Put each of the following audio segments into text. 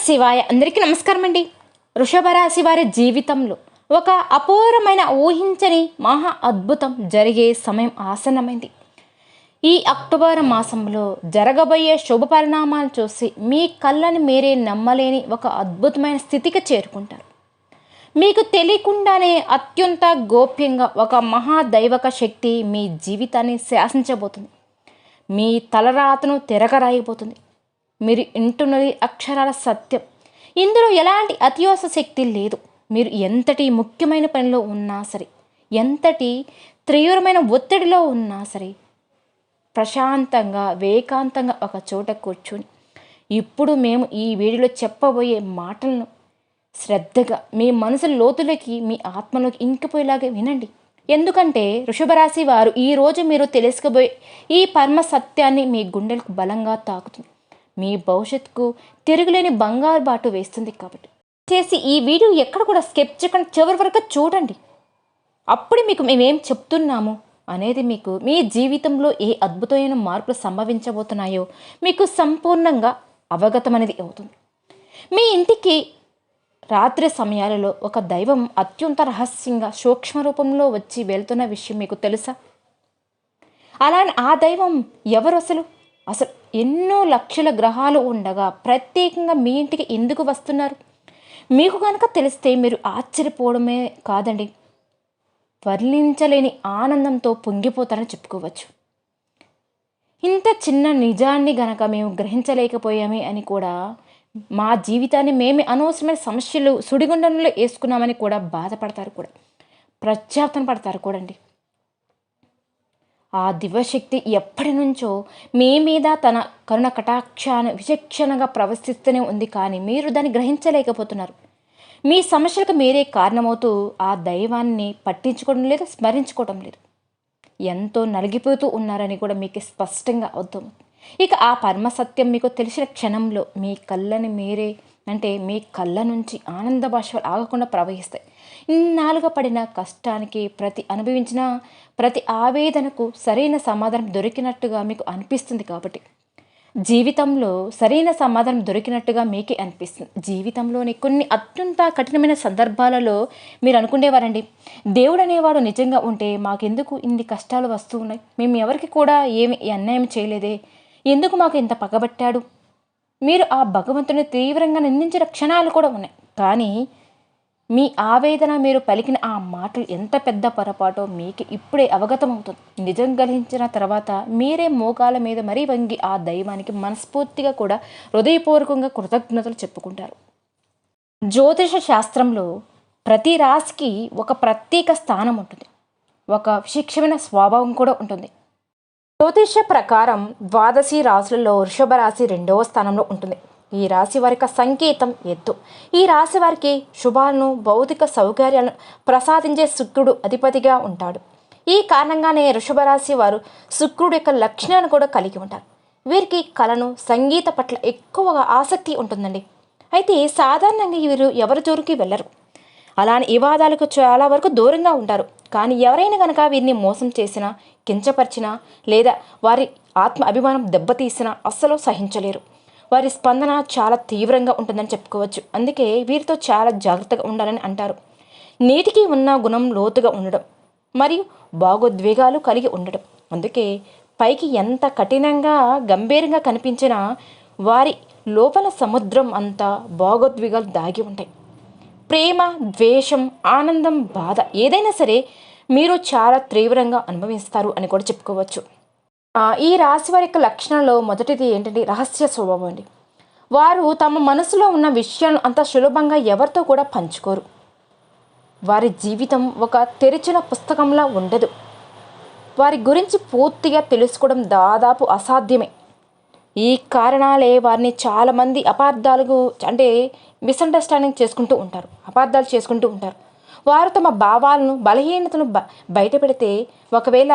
శివాయ. అందరికీ నమస్కారం అండి. వృషభ రాశి వారి జీవితంలో ఒక అపూర్వమైన ఊహించని మహా అద్భుతం జరిగే సమయం ఆసన్నమైంది. ఈ అక్టోబర్ మాసంలో జరగబోయే శుభ పరిణామాలు చూసి మీ కళ్ళని మీరే నమ్మలేని ఒక అద్భుతమైన స్థితికి చేరుకుంటారు. మీకు తెలియకుండానే అత్యంత గోప్యంగా ఒక మహాదైవక శక్తి మీ జీవితాన్ని శాసించబోతుంది. మీ తలరాతను తిరగరాయబోతుంది. మీరు వింటున్నది అక్షరాల సత్యం. ఇందులో ఎలాంటి అత్యవసర శక్తి లేదు. మీరు ఎంతటి ముఖ్యమైన పనిలో ఉన్నా సరే, ఎంతటి తీవ్రమైన ఒత్తిడిలో ఉన్నా సరే, ప్రశాంతంగా ఏకాంతంగా ఒక చోట కూర్చొని ఇప్పుడు మేము ఈ వీడియోలో చెప్పబోయే మాటలను శ్రద్ధగా మీ మనసు లోతులకి, మీ ఆత్మలోకి ఇంకిపోయేలాగా వినండి. ఎందుకంటే వృషభరాశి వారు ఈరోజు మీరు తెలుసుకోబోయే ఈ పరమ సత్యాన్ని మీ గుండెలకు బలంగా తాకుతుంది. మీ భవిష్యత్తుకు తిరుగులేని బంగారు బాటు వేస్తుంది. కాబట్టి చేసి ఈ వీడియో ఎక్కడ కూడా స్కిప్ చేయకుండా చివరి వరకు చూడండి. అప్పుడు మీకు మేమేం చెప్తున్నాము అనేది మీకు మీ జీవితంలో ఏ అద్భుతమైన మార్పులు సంభవించబోతున్నాయో మీకు సంపూర్ణంగా అవగతం అనేది అవుతుంది. మీ ఇంటికి రాత్రి సమయాలలో ఒక దైవం అత్యంత రహస్యంగా సూక్ష్మ రూపంలో వచ్చి వెళ్తున్న విషయం మీకు తెలుసా? అలానే ఆ దైవం ఎవరు? అసలు ఎన్నో లక్షల గ్రహాలు ఉండగా ప్రత్యేకంగా మీ ఇంటికి ఎందుకు వస్తున్నారు? మీకు కనుక తెలిస్తే మీరు ఆశ్చర్యపోవడమే కాదండి, వర్ణించలేని ఆనందంతో పొంగిపోతారని చెప్పుకోవచ్చు. ఇంత చిన్న నిజాన్ని గనక మేము గ్రహించలేకపోయామే అని కూడా, మా జీవితాన్ని మేమే అనవసరమైన సమస్యలు సుడిగుండంలో వేసుకున్నామని కూడా బాధపడతారు, కూడా ప్రత్యాప్తం పడతారు కూడండి. ఆ దివ్యశక్తి ఎప్పటి నుంచో మీ మీద తన కరుణ కటాక్షాన్ని విచక్షణగా ప్రవర్తిస్తూనే ఉంది. కానీ మీరు దాన్ని గ్రహించలేకపోతున్నారు. మీ సమస్యలకు మీరే కారణమవుతూ ఆ దైవాన్ని పట్టించుకోవడం లేదు, స్మరించుకోవడం లేదు. ఎంతో నలిగిపోతూ ఉన్నారని కూడా మీకు స్పష్టంగా అర్థం. ఇక ఆ పరమ సత్యం మీకు తెలిసిన క్షణంలో మీ కళ్ళని మీరే మీ కళ్ళ నుంచి ఆనంద భాషలు ఆగకుండా ప్రవహిస్తాయి. ఇన్నాళ్ళుగా పడిన కష్టానికి, అనుభవించిన ప్రతి ఆవేదనకు సరైన సమాధానం దొరికినట్టుగా మీకు అనిపిస్తుంది. కాబట్టి జీవితంలో సరైన సమాధానం దొరికినట్టుగా మీకే అనిపిస్తుంది. జీవితంలోని కొన్ని అత్యంత కఠినమైన సందర్భాలలో మీరు అనుకునేవారండి, దేవుడు అనేవాడు నిజంగా ఉంటే మాకెందుకు ఇన్ని కష్టాలు వస్తూ ఉన్నాయి? మేము ఎవరికి కూడా ఏమి అన్యాయం చేయలేదే, ఎందుకు మాకు ఇంత పగబట్టాడు? మీరు ఆ భగవంతుని తీవ్రంగా నిందించిన క్షణాలు కూడా ఉన్నాయి. కానీ మీ ఆవేదన, మీరు పలికిన ఆ మాటలు ఎంత పెద్ద పొరపాటో మీకు ఇప్పుడే అవగతమవుతుంది. నిజం గ్రహించిన తర్వాత మీరే మోకాల మీద మరీ వంగి ఆ దైవానికి మనస్ఫూర్తిగా కూడా హృదయపూర్వకంగా కృతజ్ఞతలు చెప్పుకుంటారు. జ్యోతిష శాస్త్రంలో ప్రతి రాశికి ఒక ప్రత్యేక స్థానం ఉంటుంది, ఒక విశిక్షమైన స్వభావం కూడా ఉంటుంది. జ్యోతిష ప్రకారం ద్వాదశి రాశులలో వృషభ రాశి 2వ స్థానంలో ఉంటుంది. ఈ రాశి వారికి సంకేతం ఎత్తు. ఈ రాశి వారికి శుభాలను, భౌతిక సౌకర్యాలను ప్రసాదించే శుక్రుడు అధిపతిగా ఉంటాడు. ఈ కారణంగానే వృషభ రాశి వారు శుక్రుడు యొక్క లక్షణాలను కూడా కలిగి ఉంటారు. వీరికి కళను, సంగీత పట్ల ఎక్కువగా ఆసక్తి ఉంటుందండి. అయితే సాధారణంగా వీరు ఎవరి జోరుకి వెళ్ళరు. అలానే వివాదాలకు చాలా వరకు దూరంగా ఉంటారు. కానీ ఎవరైనా కనుక వీరిని మోసం చేసినా, కించపరిచినా లేదా వారి ఆత్మ అభిమానం దెబ్బతీసినా అస్సలు సహించలేరు. వారి స్పందన చాలా తీవ్రంగా ఉంటుందని చెప్పుకోవచ్చు. అందుకే వీరితో చాలా జాగ్రత్తగా ఉండాలని అంటారు. నీటికి ఉన్న గుణం లోతుగా ఉండడం మరియు భావోద్వేగాలు కలిగి ఉండడం. అందుకే పైకి ఎంత కఠినంగా, గంభీరంగా కనిపించినా వారి లోపల సముద్రం అంతా భావోద్వేగాలు దాగి ఉంటాయి. ప్రేమ, ద్వేషం, ఆనందం, బాధ ఏదైనా సరే మీరు చాలా తీవ్రంగా అనుభవిస్తారు అని కూడా చెప్పుకోవచ్చు. ఈ రాశి వారి యొక్క లక్షణాల్లో మొదటిది ఏంటంటే రహస్య స్వభావం అండి. వారు తమ మనసులో ఉన్న విషయాలను అంత సులభంగా ఎవరితో కూడా పంచుకోరు. వారి జీవితం ఒక తెరిచిన పుస్తకంలా ఉండదు. వారి గురించి పూర్తిగా తెలుసుకోవడం దాదాపు అసాధ్యమే. ఈ కారణాలే వారిని చాలామంది మిస్అండర్స్టాండింగ్ అపార్థాలు చేసుకుంటూ ఉంటారు. వారు తమ భావాలను, బలహీనతను బయట పెడితే ఒకవేళ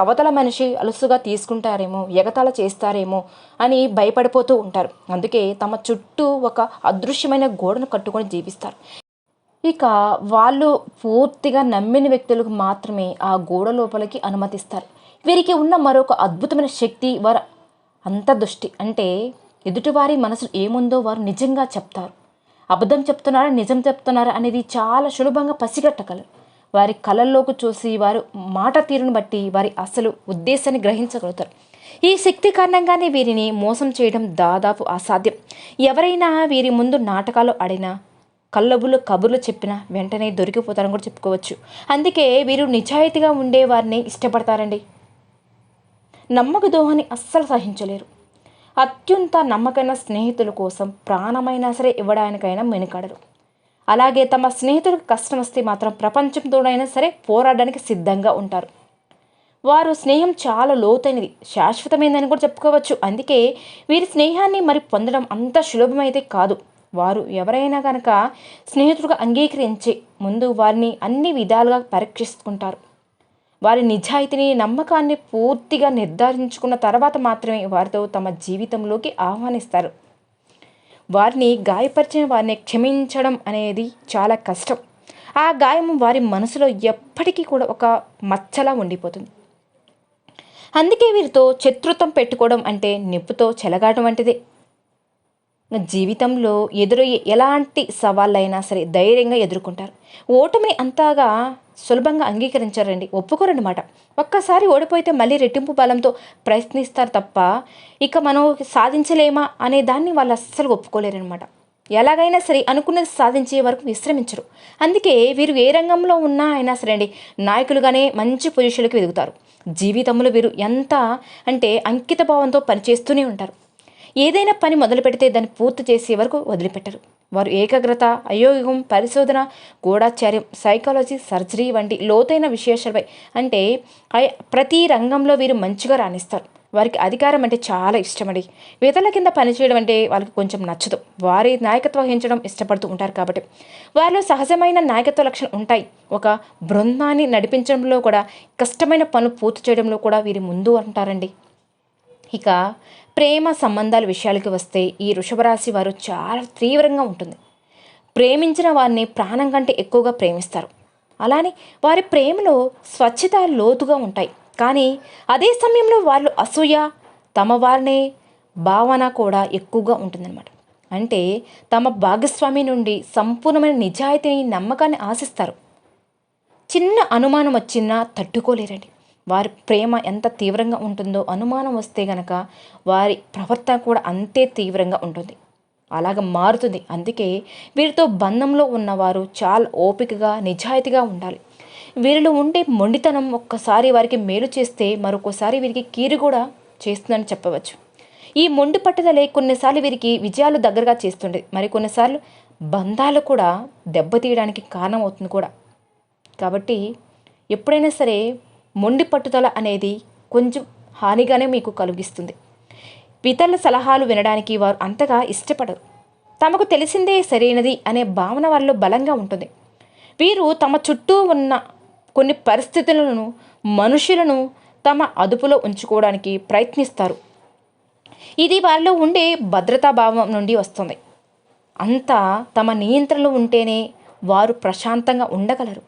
అవతల మనిషి అలుసుగా తీసుకుంటారేమో, ఎగతాళ చేస్తారేమో అని భయపడిపోతూ ఉంటారు. అందుకే తమ చుట్టూ ఒక అదృశ్యమైన గోడను కట్టుకొని జీవిస్తారు. ఇక వాళ్ళు పూర్తిగా నమ్మిన వ్యక్తులకు మాత్రమే ఆ గోడ లోపలికి అనుమతిస్తారు. వీరికి ఉన్న మరొక అద్భుతమైన శక్తి వారు అంతర్దృష్టి. ఎదుటివారి మనసులో ఏముందో వారు నిజంగా చెప్తారు. అబద్ధం చెప్తున్నారా నిజం చెప్తున్నారా అనేది చాలా సులభంగా పసిగట్టగలరు. వారి కళల్లోకి చూసి వారు మాట తీరును బట్టి వారి అసలు ఉద్దేశాన్ని గ్రహించగలుగుతారు. ఈ శక్తి కారణంగానే వీరిని మోసం చేయడం దాదాపు అసాధ్యం. ఎవరైనా వీరి ముందు నాటకాలు ఆడినా కళ్ళబులు కబుర్లు చెప్పినా వెంటనే దొరికిపోతారని కూడా చెప్పుకోవచ్చు. అందుకే వీరు నిజాయితీగా ఉండే వారిని ఇష్టపడతారండి. నమ్మక ద్రోహాన్ని అస్సలు సహించలేరు. అత్యంత నమ్మకమైన స్నేహితుల కోసం ప్రాణమైనా సరే ఇవ్వడానికైనా వెనుకాడరు. అలాగే తమ స్నేహితులకు కష్టం వస్తే మాత్రం ప్రపంచంతోనైనా సరే పోరాడడానికి సిద్ధంగా ఉంటారు. వారు స్నేహం చాలా లోతైనది, శాశ్వతమైనదని కూడా చెప్పుకోవచ్చు. అందుకే వీరి స్నేహాన్ని మరి పొందడం అంత సులభమైతే కాదు. వారు ఎవరైనా కనుక స్నేహితుడుగా అంగీకరించే ముందు వారిని అన్ని విధాలుగా పరీక్షిస్తుంటారు. వారి నిజాయితీని నమ్మకాన్ని పూర్తిగా నిర్ధారించుకున్న తర్వాత మాత్రమే వారితో తమ జీవితంలోకి ఆహ్వానిస్తారు. వారిని గాయపరిచిన వారిని క్షమించడం అనేది చాలా కష్టం. ఆ గాయం వారి మనసులో ఎప్పటికీ కూడా ఒక మచ్చలా ఉండిపోతుంది. అందుకే వీరితో శత్రుత్వం పెట్టుకోవడం అంటే నిప్పుతో చెలగాటం వంటిదే. జీవితంలో ఎదురయ్యే ఎలాంటి సవాళ్ళైనా సరే ధైర్యంగా ఎదుర్కొంటారు. ఓటమిని అంతగా సులభంగా అంగీకరించారండి, ఒప్పుకోరన్నమాట. ఒక్కసారి ఓడిపోతే మళ్ళీ రెట్టింపు బలంతో ప్రయత్నిస్తారు తప్ప ఇక మనం సాధించలేమా అనే దాన్ని వాళ్ళు అస్సలు ఒప్పుకోలేరనమాట. ఎలాగైనా సరే అనుకున్నది సాధించే వరకు విశ్రమించరు. అందుకే వీరు ఏ రంగంలో ఉన్నా అయినా సరే అండి నాయకులుగానే మంచి పొజిషన్లకు ఎదుగుతారు. జీవితంలో వీరు ఎంత అంటే అంకిత భావంతో పనిచేస్తూనే ఉంటారు. ఏదైనా పని మొదలు పెడితే దాన్ని పూర్తి చేసే వరకు వదిలిపెట్టరు. వారు ఏకాగ్రత, అయోగం, పరిశోధన, గూఢాచార్యం, సైకాలజీ, సర్జరీ వంటి లోతైన విశేషాలపై అంటే ప్రతి రంగంలో వీరు మంచిగా రాణిస్తారు. వారికి అధికారం అంటే చాలా ఇష్టమండి. ఇతరుల కింద పనిచేయడం అంటే వాళ్ళకి కొంచెం నచ్చదు. వారి నాయకత్వం వహించడం ఇష్టపడుతూ ఉంటారు కాబట్టి వారిలో సహజమైన నాయకత్వ లక్షణాలు ఉంటాయి. ఒక బృందాన్ని నడిపించడంలో కూడా, కష్టమైన పనులు పూర్తి చేయడంలో కూడా వీరు ముందు అంటారండి. ఇక ప్రేమ సంబంధాల విషయాలకి వస్తే ఈ వృషభరాశి వారు చాలా తీవ్రంగా ఉంటుంది. ప్రేమించిన వారిని ప్రాణం కంటే ఎక్కువగా ప్రేమిస్తారు. అలానే వారి ప్రేమలో స్వచ్ఛత లోతుగా ఉంటాయి. కానీ అదే సమయంలో వాళ్ళు అసూయ, తమ వారినే భావన కూడా ఎక్కువగా ఉంటుందన్నమాట. అంటే తమ భాగస్వామి నుండి సంపూర్ణమైన నిజాయితీని, నమ్మకాన్ని ఆశిస్తారు. చిన్న అనుమానం వచ్చినా తట్టుకోలేరండి. వారి ప్రేమ ఎంత తీవ్రంగా ఉంటుందో అనుమానం వస్తే గనక వారి ప్రవర్తన కూడా అంతే తీవ్రంగా ఉంటుంది, అలాగ మారుతుంది. అందుకే వీరితో బంధంలో ఉన్నవారు చాలా ఓపికగా, నిజాయితీగా ఉండాలి. వీరిలో ఉండే మొండితనం ఒక్కసారి వారికి మేలు చేస్తే మరొకసారి వీరికి కీరు కూడా చేస్తుందని చెప్పవచ్చు. ఈ మొండి పట్టుదలే కొన్నిసార్లు వీరికి విజయాలు దగ్గరగా చేస్తుండేది, మరి కొన్నిసార్లు బంధాలు కూడా దెబ్బతీయడానికి కారణం అవుతుంది కూడా. కాబట్టి ఎప్పుడైనా సరే మొండి పట్టుదల అనేది కొంచెం హానిగానే మీకు కలిగిస్తుంది. ఇతరుల సలహాలు వినడానికి వారు అంతగా ఇష్టపడరు. తమకు తెలిసిందే సరైనది అనే భావన వారిలో బలంగా ఉంటుంది. వీరు తమ చుట్టూ ఉన్న కొన్ని పరిస్థితులను, మనుషులను తమ అదుపులో ఉంచుకోవడానికి ప్రయత్నిస్తారు. ఇది వారిలో ఉండే భద్రతా భావం నుండి వస్తుంది. అంతా తమ నియంత్రణలో ఉంటేనే వారు ప్రశాంతంగా ఉండగలరు.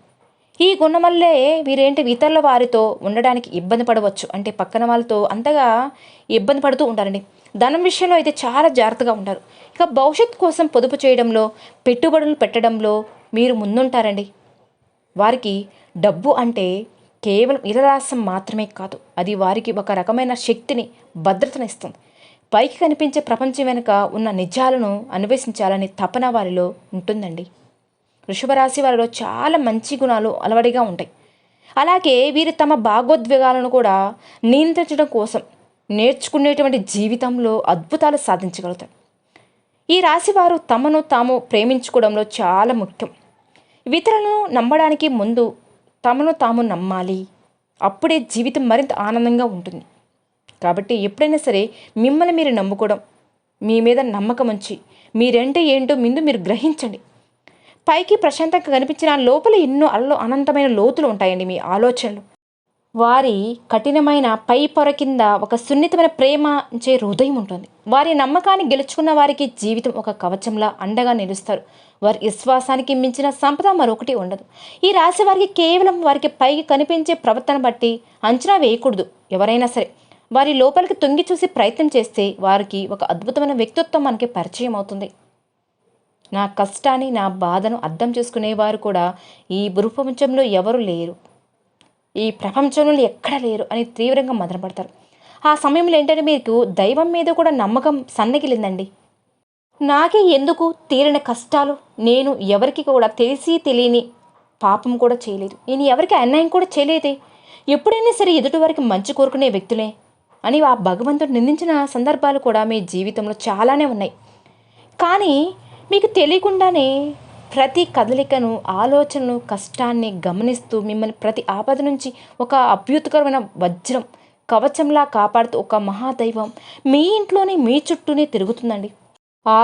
ఈ గుణం వల్లే వీరేంటి ఇతరుల వారితో ఉండడానికి ఇబ్బంది పడవచ్చు. అంటే పక్కన వాళ్ళతో అంతగా ఇబ్బంది పడుతూ ఉంటారండి. ధనం విషయంలో అయితే చాలా జాగ్రత్తగా ఉంటారు. ఇక భవిష్యత్తు కోసం పొదుపు చేయడంలో, పెట్టుబడులు పెట్టడంలో మీరు ముందుంటారండి. వారికి డబ్బు అంటే కేవలం ఇరరాశం మాత్రమే కాదు, అది వారికి ఒక రకమైన శక్తిని, భద్రతను ఇస్తుంది. పైకి కనిపించే ప్రపంచం వెనుక ఉన్న నిజాలను అన్వేషించాలని తపన వారిలో ఉంటుందండి. వృషభరాశి వారిలో చాలా మంచి గుణాలు అలవడిగా ఉంటాయి. అలాగే వీరు తమ భాగోద్వేగాలను కూడా నియంత్రించడం కోసం నేర్చుకునేటువంటి జీవితంలో అద్భుతాలు సాధించగలుగుతారు. ఈ రాశి వారు తమను తాము ప్రేమించుకోవడంలో చాలా ముఖ్యం. ఇతరులను నమ్మడానికి ముందు తమను తాము నమ్మాలి. అప్పుడే జీవితం మరింత ఆనందంగా ఉంటుంది. కాబట్టి ఎప్పుడైనా సరే మిమ్మల్ని మీరు నమ్ముకోవడం, మీ మీద నమ్మకం ఉంచి మీరంటే ఏంటో ముందు మీరు గ్రహించండి. పైకి ప్రశాంతంగా కనిపించిన లోపల ఎన్నో అనంతమైన లోతులు ఉంటాయండి మీ ఆలోచనలు. వారి కఠినమైన పై పొర కింద ఒక సున్నితమైన ప్రేమించే హృదయం ఉంటుంది. వారి నమ్మకాన్ని గెలుచుకున్న వారికి జీవితం ఒక కవచంలా అండగా నిలుస్తారు. వారి విశ్వాసానికి మించిన సంపద మరొకటి ఉండదు. ఈ రాశి వారికి కేవలం వారికి పైకి కనిపించే ప్రవర్తన బట్టి అంచనా వేయకూడదు. ఎవరైనా సరే వారి లోపలికి తొంగి చూసి ప్రయత్నం చేస్తే వారికి ఒక అద్భుతమైన వ్యక్తిత్వం మనకి పరిచయం అవుతుంది. నా కష్టాన్ని, నా బాధను అర్థం చేసుకునేవారు కూడా ఈ భూప్రపంచంలో ఎవరు లేరు, ఈ ప్రపంచంలో ఎక్కడ లేరు అని తీవ్రంగా మదనపడతారు. ఆ సమయంలో ఏంటంటే మీకు దైవం మీద కూడా నమ్మకం సన్నగిలిందండి. నాకే ఎందుకు తీరిన కష్టాలు, నేను ఎవరికి కూడా తెలిసి తెలియని పాపం కూడా చేయలేదు, నేను ఎవరికి అన్యాయం కూడా చేయలేదే, ఎప్పుడైనా సరే ఎదుటి వారికి మంచి కోరుకునే వ్యక్తులే అని ఆ భగవంతుడు నిందించిన సందర్భాలు కూడా మీ జీవితంలో చాలానే ఉన్నాయి. కానీ మీకు తెలియకుండానే ప్రతి కదలికను, ఆలోచనను, కష్టాన్ని గమనిస్తూ మిమ్మల్ని ప్రతి ఆపద నుంచి ఒక అభ్యుతకరమైన వజ్రం కవచంలా కాపాడుతూ ఒక మహాదైవం మీ ఇంట్లోనే మీ చుట్టూనే తిరుగుతుందండి. ఆ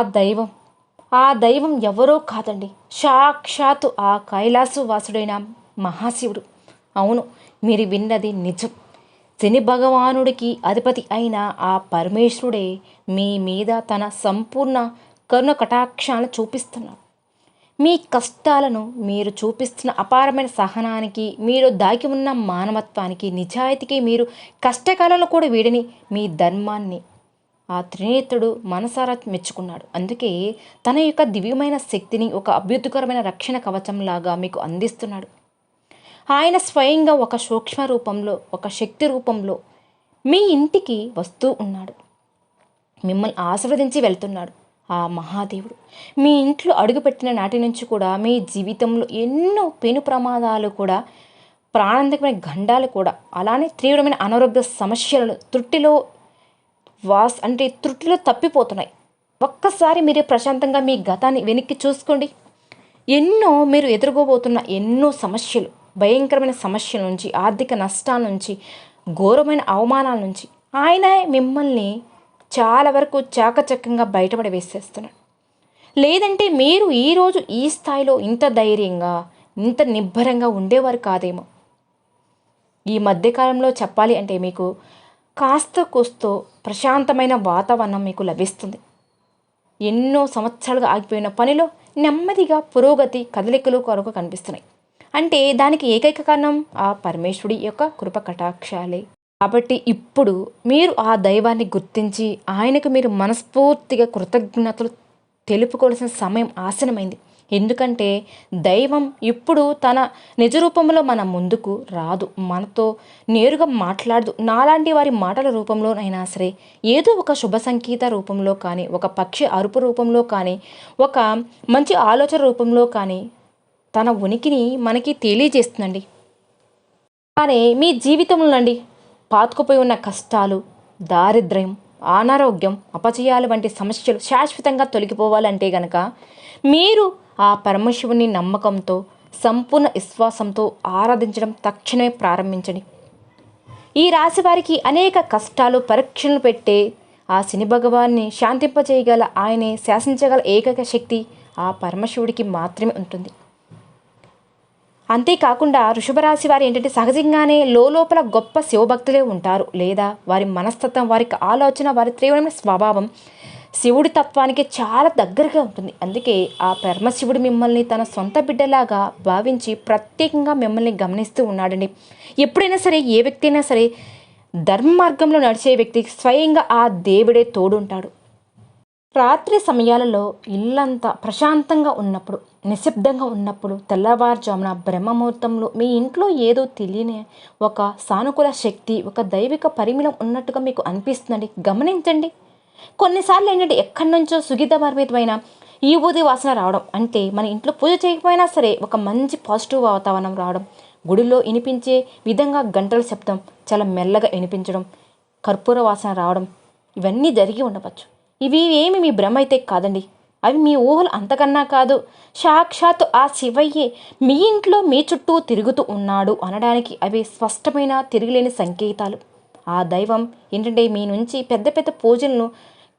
దైవం ఎవరో కాదండి, సాక్షాత్తు ఆ కైలాసు వాసుడైన మహాశివుడు. అవును, మీరు విన్నది నిజం. శని భగవానుడికి అధిపతి అయిన ఆ పరమేశ్వరుడే మీ మీద తన సంపూర్ణ కరుణ కటాక్షాలను చూపిస్తున్నాడు. మీ కష్టాలను, మీరు చూపిస్తున్న అపారమైన సహనానికి, మీరు దాగి ఉన్న మానవత్వానికి, నిజాయితీకి, మీరు కష్టకాలంలో కూడా వీడని మీ ధర్మాన్ని ఆ త్రినేత్రుడు మనసారా మెచ్చుకున్నాడు. అందుకే తన యొక్క దివ్యమైన శక్తిని ఒక అభ్యుతకరమైన రక్షణ కవచంలాగా మీకు అందిస్తున్నాడు. ఆయన స్వయంగా ఒక సూక్ష్మ రూపంలో, ఒక శక్తి రూపంలో మీ ఇంటికి వస్తూ ఉన్నాడు. మిమ్మల్ని ఆశీర్వదించి వెళ్తున్నాడు. ఆ మహాదేవుడు మీ ఇంట్లో అడుగుపెట్టిన నాటి నుంచి కూడా మీ జీవితంలో ఎన్నో పెను ప్రమాదాలు కూడా, ప్రాణాంతకమైన గండాలు కూడా, అలానే తీవ్రమైన అనారోగ్య సమస్యలను త్రుటిలో తప్పిపోతున్నాయి. ఒక్కసారి మీరే ప్రశాంతంగా మీ గతాన్ని వెనక్కి చూసుకోండి. మీరు ఎదుర్కోబోతున్న ఎన్నో సమస్యలు, భయంకరమైన సమస్యల నుంచి, ఆర్థిక నష్టాల నుంచి, ఘోరమైన అవమానాల నుంచి ఆయన మిమ్మల్ని చాలా వరకు చాకచక్యంగా బయటపడి వేసేస్తున్నాడు. లేదంటే మీరు ఈరోజు ఈ స్థాయిలో ఇంత ధైర్యంగా, ఇంత నిబ్బరంగా ఉండేవారు కాదేమో. ఈ మధ్యకాలంలో చెప్పాలి అంటే మీకు కాస్త కూస్తో ప్రశాంతమైన వాతావరణం మీకు లభిస్తుంది. ఎన్నో సంవత్సరాలుగా ఆగిపోయిన పనిలో నెమ్మదిగా పురోగతి, కదలికలు కొరకు కనిపిస్తున్నాయి. అంటే దానికి ఏకైక కారణం ఆ పరమేశ్వరుడి యొక్క కృప కటాక్షాలే. కాబట్టి ఇప్పుడు మీరు ఆ దైవాన్ని గుర్తించి ఆయనకు మీరు మనస్ఫూర్తిగా కృతజ్ఞతలు తెలుపుకోవాల్సిన సమయం ఆసనమైంది. ఎందుకంటే దైవం ఇప్పుడు తన నిజ రూపంలో మన ముందుకు రాదు, మనతో నేరుగా మాట్లాడదు. నాలాంటి వారి మాటల రూపంలోనైనా సరే, ఏదో ఒక శుభ సంకేత రూపంలో కానీ, ఒక పక్షి అరుపు రూపంలో కానీ, ఒక మంచి ఆలోచన రూపంలో కానీ తన ఉనికిని మనకి తెలియజేస్తుందండి. కానీ మీ జీవితంలో అండి పాతుకుపోయి ఉన్న కష్టాలు, దారిద్ర్యం, అనారోగ్యం, అపజయాలు వంటి సమస్యలు శాశ్వతంగా తొలగిపోవాలంటే గనక మీరు ఆ పరమశివుని నమ్మకంతో, సంపూర్ణ విశ్వాసంతో ఆరాధించడం తక్షణమే ప్రారంభించండి. ఈ రాశి వారికి అనేక కష్టాలు, పరీక్షలు పెట్టే ఆ శని భగవాన్ని శాంతింపచేయగల, ఆయనే శాసించగల ఏకైక శక్తి ఆ పరమశివుడికి మాత్రమే ఉంటుంది. అంతేకాకుండా వృషభరాశి వారు ఏంటంటే సహజంగానే లోపల గొప్ప శివభక్తులే ఉంటారు. లేదా వారి మనస్తత్వం, వారికి ఆలోచన, వారి తీవ్రమైన స్వభావం శివుడి తత్వానికి చాలా దగ్గరగా ఉంటుంది. అందుకే ఆ పరమశివుడు మిమ్మల్ని తన సొంత బిడ్డలాగా భావించి ప్రత్యేకంగా మిమ్మల్ని గమనిస్తూ ఉన్నాడండి. ఎప్పుడైనా సరే, ఏ వ్యక్తి అయినా సరే, ధర్మ మార్గంలో నడిచే వ్యక్తికి స్వయంగా ఆ దేవుడే తోడుంటాడు. రాత్రి సమయాలలో ఇల్లంతా ప్రశాంతంగా ఉన్నప్పుడు, నిశ్శబ్దంగా ఉన్నప్పుడు, తెల్లవారుజామున బ్రహ్మముహూర్తంలో మీ ఇంట్లో ఏదో తెలియని ఒక సానుకూల శక్తి, ఒక దైవిక పరిమళం ఉన్నట్టుగా మీకు అనిపిస్తుందండి. గమనించండి. కొన్నిసార్లు ఏంటంటే ఎక్కడి నుంచో సుగీతభరితమైన ఈ ఊది వాసన రావడం, అంటే మన ఇంట్లో పూజ చేయకపోయినా సరే ఒక మంచి పాజిటివ్ వాతావరణం రావడం, గుడిలో వినిపించే విధంగా గంటల శబ్దం చాలా మెల్లగా వినిపించడం, కర్పూర వాసన రావడం, ఇవన్నీ జరిగి ఉండవచ్చు. ఇవి ఏమి మీ భ్రమ అయితే కాదండి. అవి మీ ఊహలు అంతకన్నా కాదు. సాక్షాత్తు ఆ శివయ్యే మీ ఇంట్లో మీ చుట్టూ తిరుగుతూ ఉన్నాడు అనడానికి అవి స్పష్టమైన తిరిగిలేని సంకేతాలు. ఆ దైవం ఏంటంటే మీ నుంచి పెద్ద పెద్ద పూజలను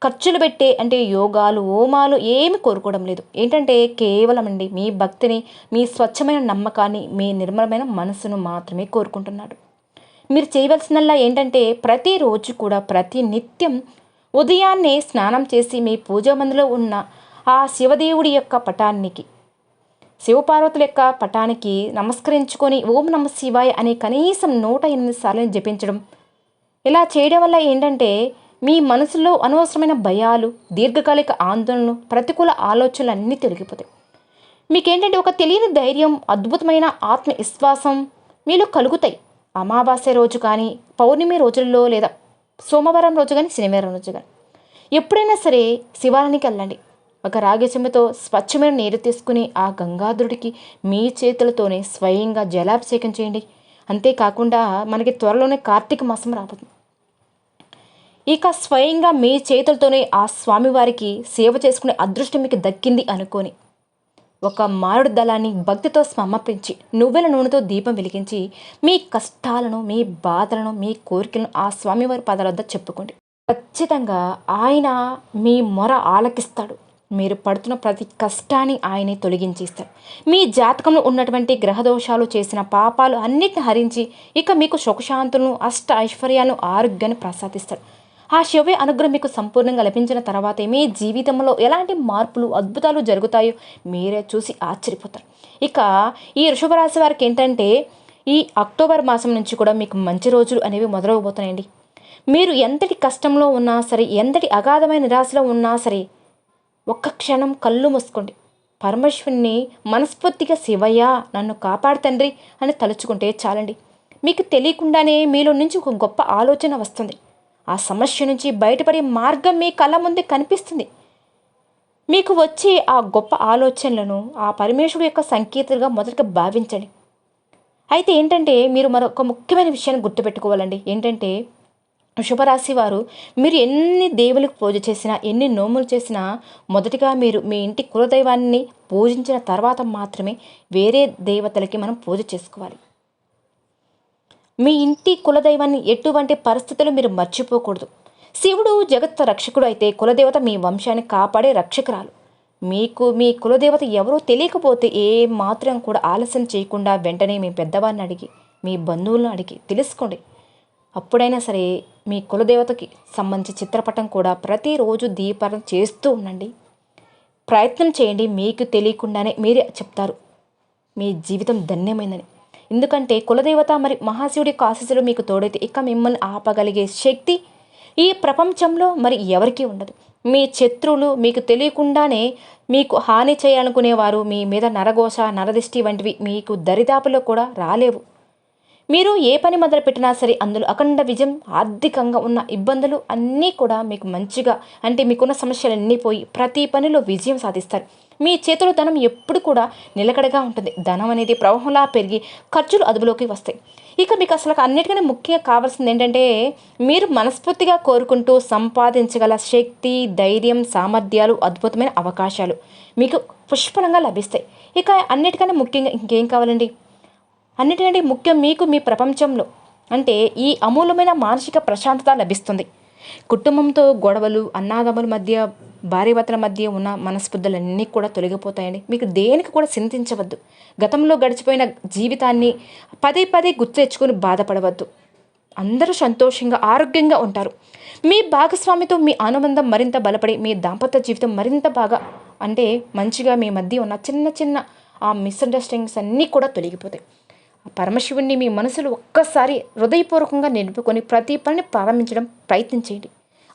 ఖర్చులు పెట్టే, అంటే యోగాలు, హోమాలు ఏమి కోరుకోవడం లేదు. ఏంటంటే కేవలం అండి మీ భక్తిని, మీ స్వచ్ఛమైన నమ్మకాన్ని, మీ నిర్మలమైన మనసును మాత్రమే కోరుకుంటున్నాడు. మీరు చేయవలసిందల్లా ఏంటంటే ప్రతిరోజు కూడా, ప్రతి నిత్యం ఉదయాన్నే స్నానం చేసి మీ పూజా మందిలో ఉన్న ఆ శివదేవుడి యొక్క పటానికి, శివపార్వతుల యొక్క పటానికి నమస్కరించుకొని ఓం నమ శివాయ అనే కనీసం 108 సార్లు జపించడం ఇలా చేయడం వల్ల ఏంటంటే మీ మనసులో అనవసరమైన భయాలు, దీర్ఘకాలిక ఆందోళనలు, ప్రతికూల ఆలోచనలు అన్నీ తొలగిపోతాయి. మీకేంటంటే ఒక తెలియని ధైర్యం, అద్భుతమైన ఆత్మవిశ్వాసం మీలో కలుగుతాయి. అమావాస్య రోజు కానీ, పౌర్ణమి రోజుల్లో లేదా సోమవారం రోజు కానీ, శనివారం రోజు కానీ ఎప్పుడైనా సరే శివాలయానికి వెళ్ళండి. ఒక రాగి చెంబుతో స్వచ్ఛమైన నీరు తీసుకుని ఆ గంగాధరుడికి మీ చేతులతోనే స్వయంగా జలాభిషేకం చేయండి. అంతేకాకుండా మనకి త్వరలోనే కార్తీక మాసం రాబోతుంది. ఇక స్వయంగా మీ చేతులతోనే ఆ స్వామివారికి సేవ చేసుకునే అదృష్టం మీకు దక్కింది అనుకొని ఒక మామిడి దళాన్ని భక్తితో సమర్పించి నువ్వుల నూనెతో దీపం వెలిగించి మీ కష్టాలను, మీ బాధలను, మీ కోరికలను ఆ స్వామివారి పాదాల వద్ద చెప్పుకోండి. ఖచ్చితంగా ఆయన మీ మొర ఆలకిస్తాడు. మీరు పడుతున్న ప్రతి కష్టాన్ని ఆయనే తొలగించేస్తాడు. మీ జాతకంలో ఉన్నటువంటి గ్రహదోషాలు, చేసిన పాపాలు అన్నిటిని హరించి ఇక మీకు సుఖశాంతులను, అష్ట ఐశ్వర్యాలను, ఆరోగ్యాన్ని ప్రసాదిస్తాడు. ఆ శివ అనుగ్రహం మీకు సంపూర్ణంగా లభించిన తర్వాతే మీ జీవితంలో ఎలాంటి మార్పులు, అద్భుతాలు జరుగుతాయో మీరే చూసి ఆశ్చర్యపోతారు. ఇక ఈ వృషభ రాశి వారికి ఏంటంటే ఈ అక్టోబర్ మాసం నుంచి కూడా మీకు మంచి రోజులు అనేవి మొదలవబోతున్నాయండి. మీరు ఎంతటి కష్టంలో ఉన్నా సరే, ఎంతటి అగాధమైన నిరాశలో ఉన్నా సరే, ఒక్క క్షణం కళ్ళు మూసుకోండి. పరమేశ్వరుని మనస్ఫూర్తిగా శివయ్య నన్ను కాపాడు తండ్రి అని తలుచుకుంటే చాలండి. మీకు తెలియకుండానే మీలో నుంచి ఒక గొప్ప ఆలోచన వస్తుంది. ఆ సమస్య నుంచి బయటపడే మార్గం మీ కళ్ళ ముందే కనిపిస్తుంది. మీకు వచ్చే ఆ గొప్ప ఆలోచనలను ఆ పరమేశ్వరుడు యొక్క సంకేతాలుగా మొదటగా భావించండి. అయితే ఏంటంటే మీరు మరొక ముఖ్యమైన విషయాన్ని గుర్తుపెట్టుకోవాలండి. ఏంటంటే వృషభరాశి వారు మీరు ఎన్ని దేవులకు పూజ చేసినా, ఎన్ని నోములు చేసినా మొదటిగా మీరు మీ ఇంటి కులదైవాన్ని పూజించిన తర్వాత మాత్రమే వేరే దేవతలకి మనం పూజ చేసుకోవాలి. మీ ఇంటి కులదైవాన్ని ఎటువంటి పరిస్థితులు మీరు మర్చిపోకూడదు. శివుడు జగత్ రక్షకుడు అయితే కులదేవత మీ వంశాన్ని కాపాడే రక్షకురాలు. మీకు మీ కులదేవత ఎవరో తెలియకపోతే ఏ మాత్రం కూడా ఆలస్యం చేయకుండా వెంటనే మీ పెద్దవారిని అడిగి, మీ బంధువులను అడిగి తెలుసుకోండి. అప్పుడైనా సరే మీ కులదేవతకి సంబంధించి చిత్రపటం కూడా ప్రతిరోజు దీపారాధన చేస్తూ ఉండండి. ప్రయత్నం చేయండి. మీకు తెలియకుండానే మీరే చెప్తారు మీ జీవితం ధన్యమైందని. ఎందుకంటే కులదేవత మరి మహాశివుడి ఆశీస్సులు మీకు తోడైతే ఇక మిమ్మల్ని ఆపగలిగే శక్తి ఈ ప్రపంచంలో మరి ఎవరికీ ఉండదు. మీ శత్రువులు మీకు తెలియకుండానే మీకు హాని చేయాలనుకునేవారు మీ మీద నరఘోష, నరదిష్టి వంటివి మీకు దరిదాపులో కూడా రాలేవు. మీరు ఏ పని మొదలుపెట్టినా సరే అందులో అఖండ విజయం, ఆర్థికంగా ఉన్న ఇబ్బందులు అన్నీ కూడా మీకు మంచిగా, అంటే మీకున్న సమస్యలన్నీ పోయి ప్రతి పనిలో విజయం సాధిస్తారు. మీ చేతిలో ధనం ఎప్పుడు కూడా నిలకడగా ఉంటుంది. ధనం అనేది ప్రవాహంలా పెరిగి ఖర్చులు అదుపులోకి వస్తాయి. ఇక మీకు అసలు అన్నిటికన్నా ముఖ్యంగా కావాల్సింది ఏంటంటే మీరు మనస్ఫూర్తిగా కోరుకుంటూ సంపాదించగల శక్తి, ధైర్యం, సామర్థ్యాలు, అద్భుతమైన అవకాశాలు మీకు పుష్కలంగా లభిస్తాయి. ఇక అన్నిటికన్నా ముఖ్యంగా ఇంకేం కావాలండి? అన్నిటికంటే ముఖ్యం మీకు మీ ప్రపంచంలో అంటే ఈ అమూల్యమైన మానసిక ప్రశాంతత లభిస్తుంది. కుటుంబంతో గొడవలు, అన్నాదమ్ముల మధ్య, భార్యాభర్తల మధ్య ఉన్న మనస్పర్ధలన్నీ కూడా తొలగిపోతాయండి. మీకు దేనికి కూడా చింతించవద్దు. గతంలో గడిచిపోయిన జీవితాన్ని పదే పదే గుర్తు తెచ్చుకొని బాధపడవద్దు. అందరూ సంతోషంగా, ఆరోగ్యంగా ఉంటారు. మీ భాగస్వామితో మీ అనుబంధం మరింత బలపడి మీ దాంపత్య జీవితం మరింత బాగా, అంటే మంచిగా మీ మధ్య ఉన్న చిన్న చిన్న ఆ మిస్అండర్స్టాండింగ్స్ అన్నీ కూడా తొలగిపోతాయి. పరమశివుణ్ణి మీ మనసులో ఒక్కసారి హృదయపూర్వకంగా నిలుపుకొని ప్రతి పనిని ప్రారంభించడం ప్రయత్నించేయండి.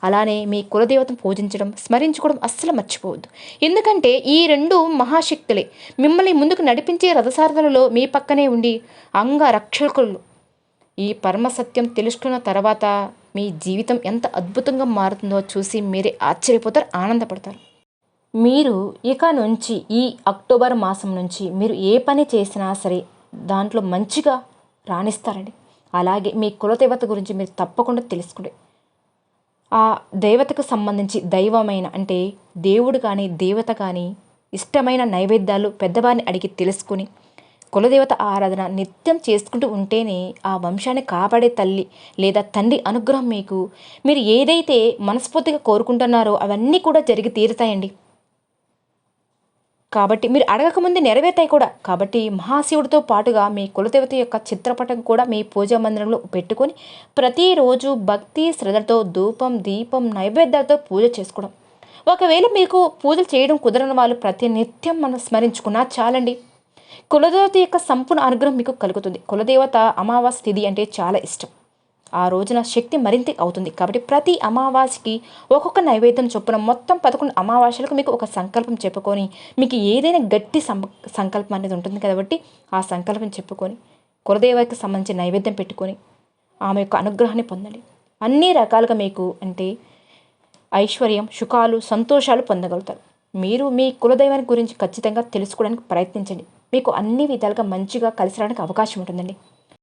అలానే మీ కులదేవతను పూజించడం, స్మరించుకోవడం అస్సలు మర్చిపోవద్దు. ఎందుకంటే ఈ రెండు మహాశక్తులే మిమ్మల్ని ముందుకు నడిపించే రథసారథులలో మీ పక్కనే ఉండి అంగరక్షకులు. ఈ పరమసత్యం తెలుసుకున్న తర్వాత మీ జీవితం ఎంత అద్భుతంగా మారుతుందో చూసి మీరే ఆశ్చర్యపోతారు, ఆనందపడతారు. మీరు ఇక నుంచి ఈ అక్టోబర్ మాసం నుంచి మీరు ఏ పని చేసినా సరే దాంట్లో మంచిగా రాణిస్తారండి. అలాగే మీ కులదేవత గురించి మీరు తప్పకుండా తెలుసుకోండి. ఆ దేవతకు సంబంధించి దైవమైన, అంటే దేవుడు కానీ దేవత కానీ ఇష్టమైన నైవేద్యాలు పెద్దవారిని అడిగి తెలుసుకుని కులదేవత ఆరాధన నిత్యం చేసుకుంటూ ఉంటేనే ఆ వంశాన్ని కాపాడే తల్లి లేదా తండ్రి అనుగ్రహం మీరు ఏదైతే మనస్ఫూర్తిగా కోరుకుంటున్నారో అవన్నీ కూడా జరిగి తీరుతాయండి. కాబట్టి మీరు అడగకముందే నెరవేర్తాయి కూడా. కాబట్టి మహాశివుడితో పాటుగా మీ కులదేవత యొక్క చిత్రపటం కూడా మీ పూజా మందిరంలో పెట్టుకొని ప్రతిరోజు భక్తి శ్రద్ధలతో ధూపం, దీపం, నైవేద్యాలతో పూజ చేసుకోవడం. ఒకవేళ మీకు పూజలు చేయడం కుదరని వాళ్ళు ప్రతినిత్యం మనం స్మరించుకున్నా చాలండి. కులదేవత యొక్క సంపూర్ణ అనుగ్రహం మీకు కలుగుతుంది. కులదేవత అమావాస్య తిథి అంటే చాలా ఇష్టం. ఆ రోజున శక్తి మరింత అవుతుంది. కాబట్టి ప్రతి అమావాస్యకి ఒక్కొక్క నైవేద్యం చొప్పున మొత్తం 11 అమావాస్యలకు మీకు ఒక సంకల్పం చెప్పుకొని, మీకు ఏదైనా గట్టి సంకల్పం అనేది ఉంటుంది కాబట్టి ఆ సంకల్పం చెప్పుకొని కులదేవతకి సంబంధించిన నైవేద్యం పెట్టుకొని ఆమె యొక్క అనుగ్రహాన్ని పొందండి. అన్ని రకాలుగా మీకు అంటే ఐశ్వర్యం, సుఖాలు, సంతోషాలు పొందగలుగుతారు. మీరు మీ కులదైవాన్ని గురించి ఖచ్చితంగా తెలుసుకోవడానికి ప్రయత్నించండి. మీకు అన్ని విధాలుగా మంచిగా కలిసి రావడానికి అవకాశం ఉంటుందండి.